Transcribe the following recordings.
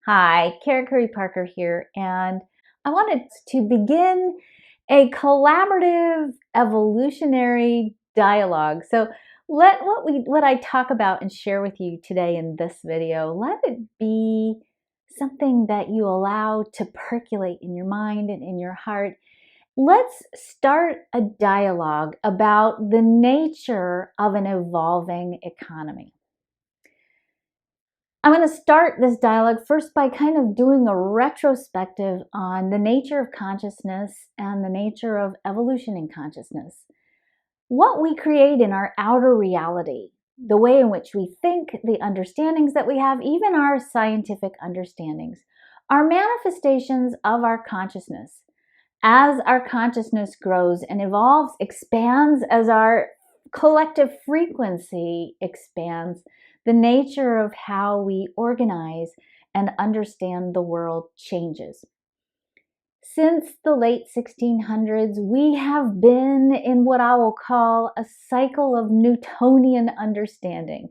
Hi, Kara Curry Parker here, and I wanted to begin a collaborative evolutionary dialogue. So let what I talk about and share with you today in this video, let it be something that you allow to percolate in your mind and in your heart. Let's start a dialogue about the nature of an evolving economy. I'm going to start this dialogue first by kind of doing a retrospective on the nature of consciousness and the nature of evolution in consciousness. What we create in our outer reality, the way in which we think, the understandings that we have, even our scientific understandings, are manifestations of our consciousness. As our consciousness grows and evolves, expands, as our collective frequency expands, the nature of how we organize and understand the world changes. Since the late 1600s, we have been in what I will call a cycle of Newtonian understanding.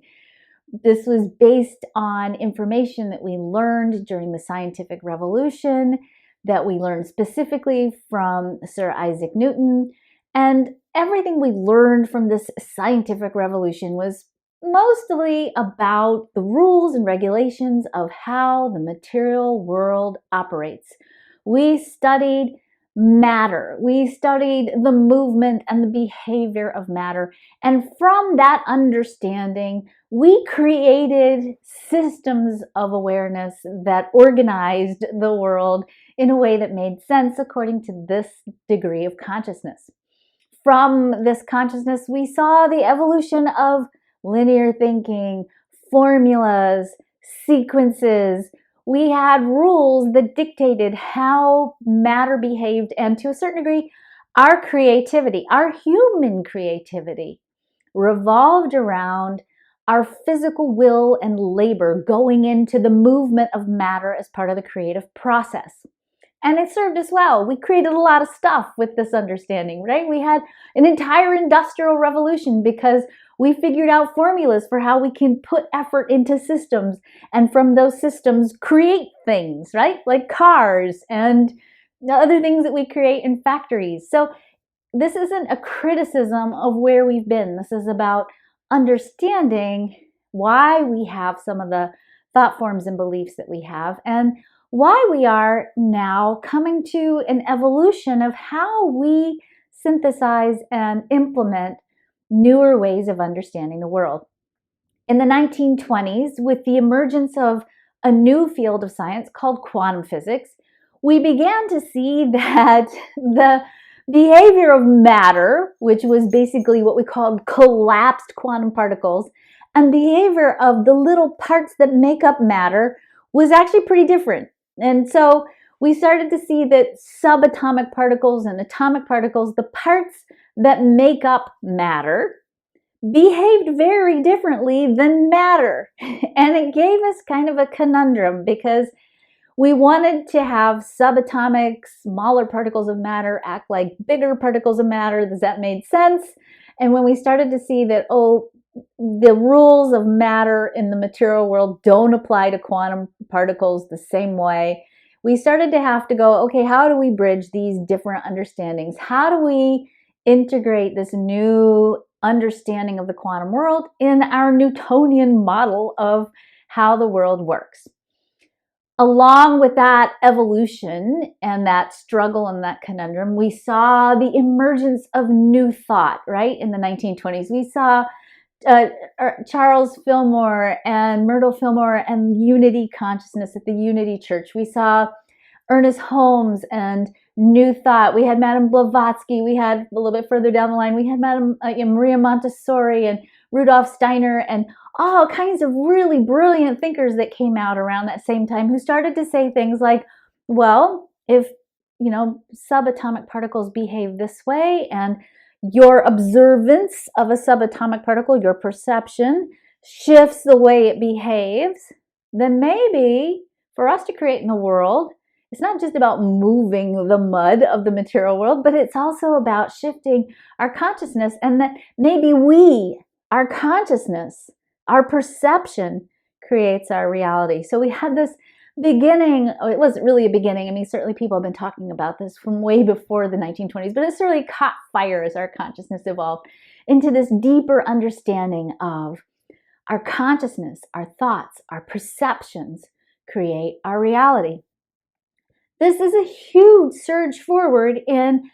This was based on information that we learned during the scientific revolution, that we learned specifically from Sir Isaac Newton, and everything we learned from this scientific revolution was mostly about the rules and regulations of how the material world operates. We studied matter. We studied the movement and the behavior of matter. And from that understanding, we created systems of awareness that organized the world in a way that made sense according to this degree of consciousness. From this consciousness, we saw the evolution of linear thinking, formulas, sequences. We had rules that dictated how matter behaved, and to a certain degree, our creativity, our human creativity, revolved around our physical will and labor going into the movement of matter as part of the creative process. And it served us well. We created a lot of stuff with this understanding, right? We had an entire industrial revolution because we figured out formulas for how we can put effort into systems, and from those systems create things, right? Like cars and the other things that we create in factories. So this isn't a criticism of where we've been. This is about understanding why we have some of the thought forms and beliefs that we have, and why we are now coming to an evolution of how we synthesize and implement newer ways of understanding the world. In the 1920s, with the emergence of a new field of science called quantum physics, we began to see that the behavior of matter, which was basically what we called collapsed quantum particles, and behavior of the little parts that make up matter was actually pretty different. And so we started to see that subatomic particles and atomic particles, the parts that make up matter, behaved very differently than matter. And it gave us kind of a conundrum because we wanted to have subatomic, smaller particles of matter act like bigger particles of matter. Does that make sense? And when we started to see that, the rules of matter in the material world don't apply to quantum particles the same way, we started to have to go, okay, how do we bridge these different understandings? How do we integrate this new understanding of the quantum world in our Newtonian model of how the world works? Along with that evolution and that struggle and that conundrum, we saw the emergence of new thought, right? In the 1920s, we saw Charles Fillmore and Myrtle Fillmore and Unity consciousness at the Unity Church. We saw Ernest Holmes and New Thought. We had Madame Blavatsky. We had, a little bit further down the line, we had Madame Maria Montessori and Rudolf Steiner and all kinds of really brilliant thinkers that came out around that same time who started to say things like, well, if, subatomic particles behave this way and your observance of a subatomic particle, your perception, shifts the way it behaves, then maybe for us to create in the world, it's not just about moving the mud of the material world, but it's also about shifting our consciousness, and that maybe our consciousness, our perception creates our reality. So we had this beginning, oh, it wasn't really a beginning. I mean, certainly people have been talking about this from way before the 1920s, but it certainly caught fire as our consciousness evolved into this deeper understanding of our consciousness, our thoughts, our perceptions create our reality. This is a huge surge forward in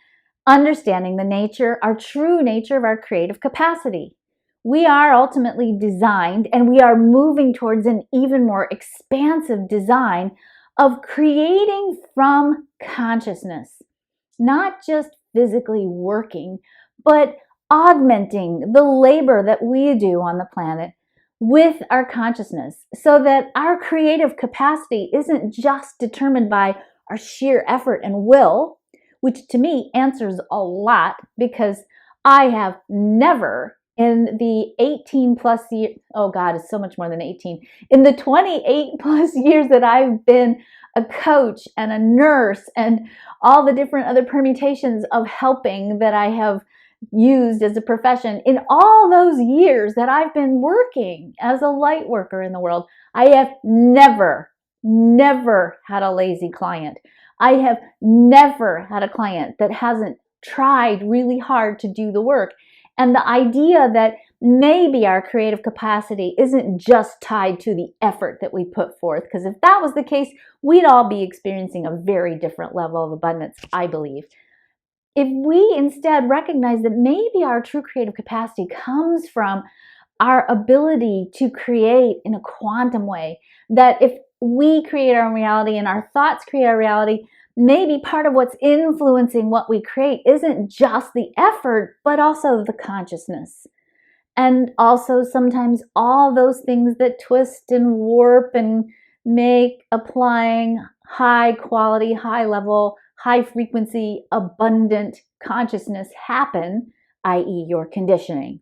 understanding the nature, our true nature of our creative capacity. We are ultimately designed, and we are moving towards an even more expansive design of creating from consciousness, not just physically working, but augmenting the labor that we do on the planet with our consciousness, so that our creative capacity isn't just determined by our sheer effort and will, which to me answers a lot, because I have never in the 18 plus years, oh God, it's so much more than 18, in the 28 plus years that I've been a coach and a nurse and all the different other permutations of helping that I have used as a profession, in all those years that I've been working as a light worker in the world, I have never had a lazy client. I have never had a client that hasn't tried really hard to do the work. And the idea that maybe our creative capacity isn't just tied to the effort that we put forth, because if that was the case, we'd all be experiencing a very different level of abundance, I believe. If we instead recognize that maybe our true creative capacity comes from our ability to create in a quantum way, that if we create our own reality and our thoughts create our reality, maybe part of what's influencing what we create isn't just the effort, but also the consciousness. And also sometimes all those things that twist and warp and make applying high quality, high level, high frequency, abundant consciousness happen, i.e. your conditioning,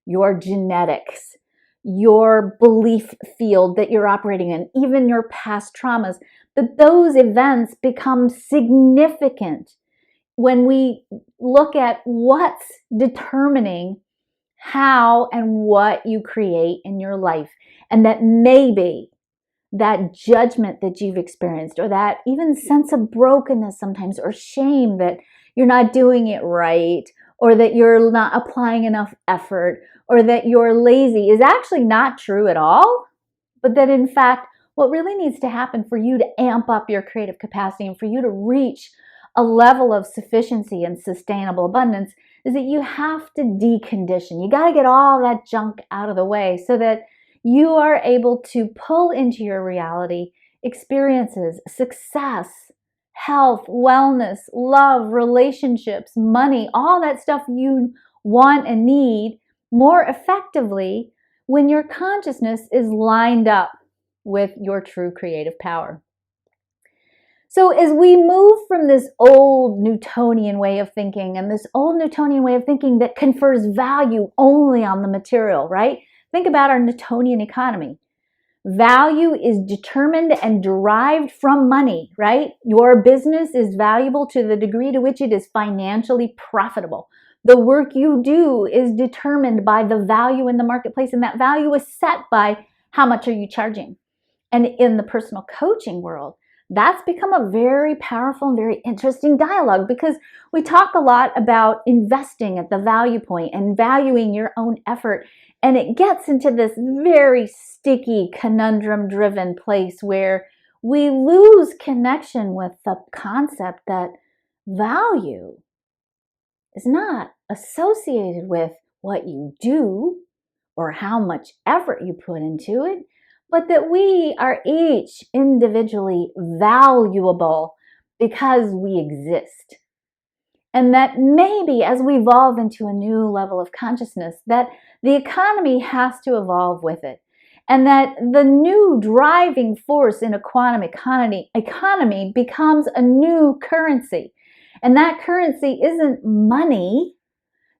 your genetics, your belief field that you're operating in, even your past traumas, that those events become significant when we look at what's determining how and what you create in your life. And that maybe that judgment that you've experienced, or that even sense of brokenness sometimes, or shame that you're not doing it right, or that you're not applying enough effort, or that you're lazy, is actually not true at all. But that in fact, what really needs to happen for you to amp up your creative capacity and for you to reach a level of sufficiency and sustainable abundance is that you have to decondition. You got to get all that junk out of the way so that you are able to pull into your reality experiences, success, health, wellness, love, relationships, money, all that stuff you want and need more effectively when your consciousness is lined up with your true creative power. So as we move from this old Newtonian way of thinking, and this old Newtonian way of thinking that confers value only on the material, right? Think about our Newtonian economy. Value is determined and derived from money, right? Your business is valuable to the degree to which it is financially profitable. The work you do is determined by the value in the marketplace, and that value is set by how much are you charging. And in the personal coaching world, that's become a very powerful and very interesting dialogue, because we talk a lot about investing at the value point and valuing your own effort. And it gets into this very sticky, conundrum-driven place where we lose connection with the concept that value is not associated with what you do or how much effort you put into it, but that we are each individually valuable because we exist. And that maybe as we evolve into a new level of consciousness, that the economy has to evolve with it. And that the new driving force in a quantum economy becomes a new currency. And that currency isn't money.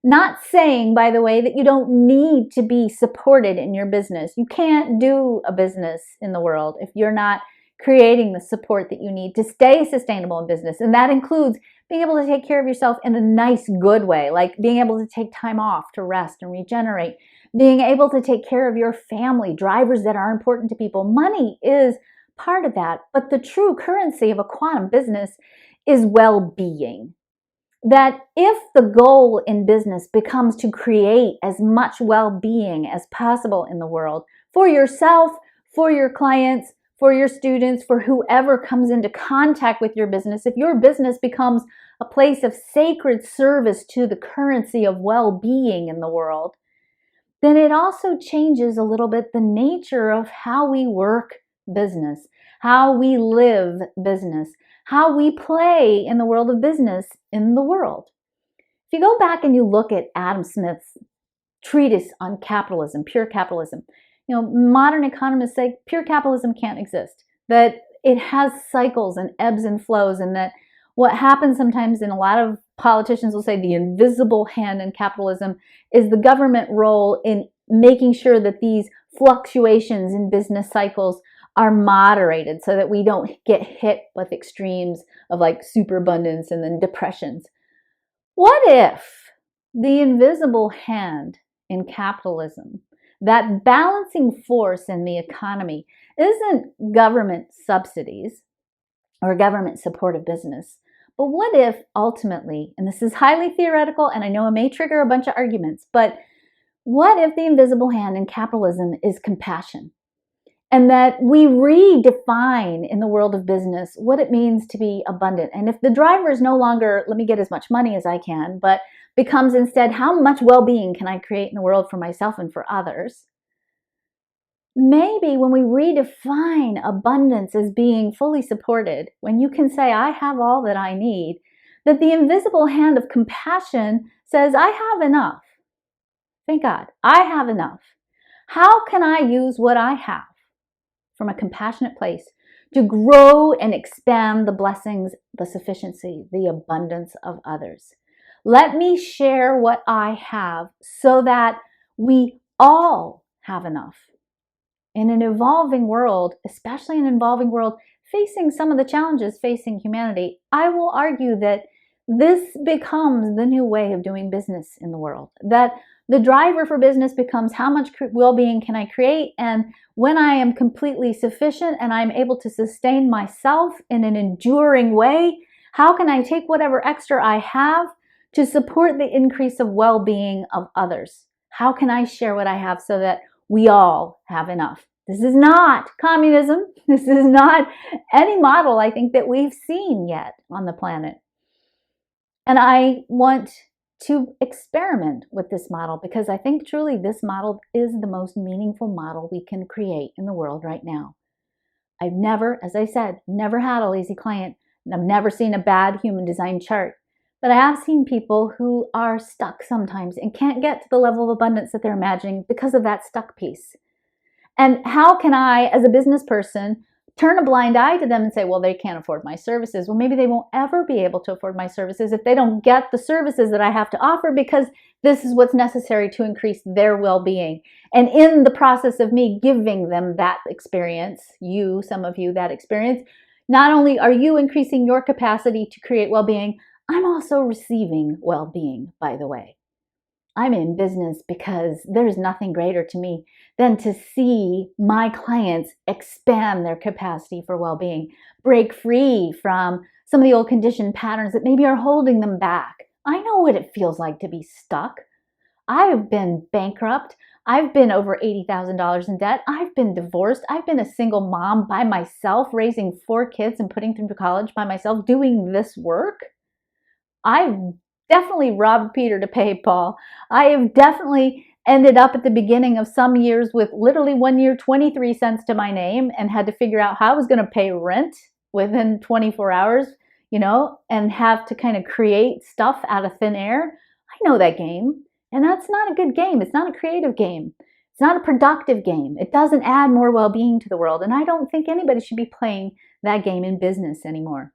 Not saying, by the way, that you don't need to be supported in your business. You can't do a business in the world if you're not creating the support that you need to stay sustainable in business. And that includes being able to take care of yourself in a nice, good way, like being able to take time off to rest and regenerate, being able to take care of your family, drivers that are important to people. Money is part of that. But the true currency of a quantum business is well-being. That if the goal in business becomes to create as much well-being as possible in the world for yourself, for your clients, for your students, for whoever comes into contact with your business, if your business becomes a place of sacred service to the currency of well-being in the world, then it also changes a little bit the nature of how we work business, how we live business, how we play in the world of business in the world. If you go back and you look at Adam Smith's treatise on capitalism, pure capitalism, modern economists say pure capitalism can't exist, that it has cycles and ebbs and flows, and that what happens sometimes, in a lot of politicians will say the invisible hand in capitalism is the government role in making sure that these fluctuations in business cycles are moderated so that we don't get hit with extremes of like superabundance and then depressions. What if the invisible hand in capitalism, that balancing force in the economy, isn't government subsidies or government support of business, but what if ultimately, and this is highly theoretical and I know it may trigger a bunch of arguments, but what if the invisible hand in capitalism is compassion? And that we redefine in the world of business what it means to be abundant. And if the driver is no longer, let me get as much money as I can, but becomes instead, how much well-being can I create in the world for myself and for others? Maybe when we redefine abundance as being fully supported, when you can say, I have all that I need, that the invisible hand of compassion says, I have enough. Thank God, I have enough. How can I use what I have from a compassionate place to grow and expand the blessings, the sufficiency, the abundance of others? Let me share what I have so that we all have enough. In an evolving world, especially an evolving world facing some of the challenges facing humanity, I will argue that this becomes the new way of doing business in the world. That the driver for business becomes how much well-being can I create, and when I am completely sufficient and I'm able to sustain myself in an enduring way, how can I take whatever extra I have to support the increase of well-being of others? How can I share what I have so that we all have enough? This is not communism. This is not any model I think that we've seen yet on the planet. And I want to experiment with this model because I think truly this model is the most meaningful model we can create in the world right now. I've never, as I said, never had a lazy client, and I've never seen a bad human design chart. But I have seen people who are stuck sometimes and can't get to the level of abundance that they're imagining because of that stuck piece. And how can I, as a business person, turn a blind eye to them and say, well, they can't afford my services. Well, maybe they won't ever be able to afford my services if they don't get the services that I have to offer, because this is what's necessary to increase their well-being. And in the process of me giving them that experience, some of you, that experience, not only are you increasing your capacity to create well-being, I'm also receiving well-being, by the way. I'm in business because there's nothing greater to me than to see my clients expand their capacity for well-being, break free from some of the old conditioned patterns that maybe are holding them back. I know what it feels like to be stuck. I've been bankrupt. I've been over $80,000 in debt. I've been divorced. I've been a single mom by myself, raising 4 kids and putting them through college by myself, doing this work. I've definitely robbed Peter to pay Paul. I have definitely ended up at the beginning of some years with literally one year 23 cents to my name and had to figure out how I was going to pay rent within 24 hours, and have to kind of create stuff out of thin air. I know that game, and that's not a good game. It's not a creative game. It's not a productive game. It doesn't add more well-being to the world, and I don't think anybody should be playing that game in business anymore.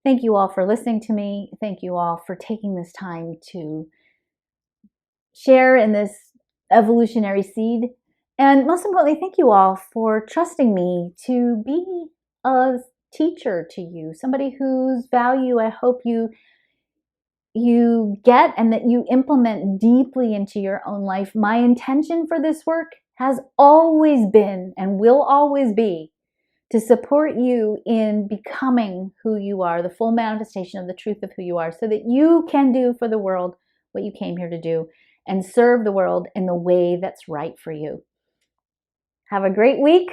Thank you all for listening to me. Thank you all for taking this time to share in this evolutionary seed. And most importantly, thank you all for trusting me to be a teacher to you, somebody whose value I hope you get and that you implement deeply into your own life. My intention for this work has always been and will always be to support you in becoming who you are, the full manifestation of the truth of who you are, so that you can do for the world what you came here to do and serve the world in the way that's right for you. Have a great week.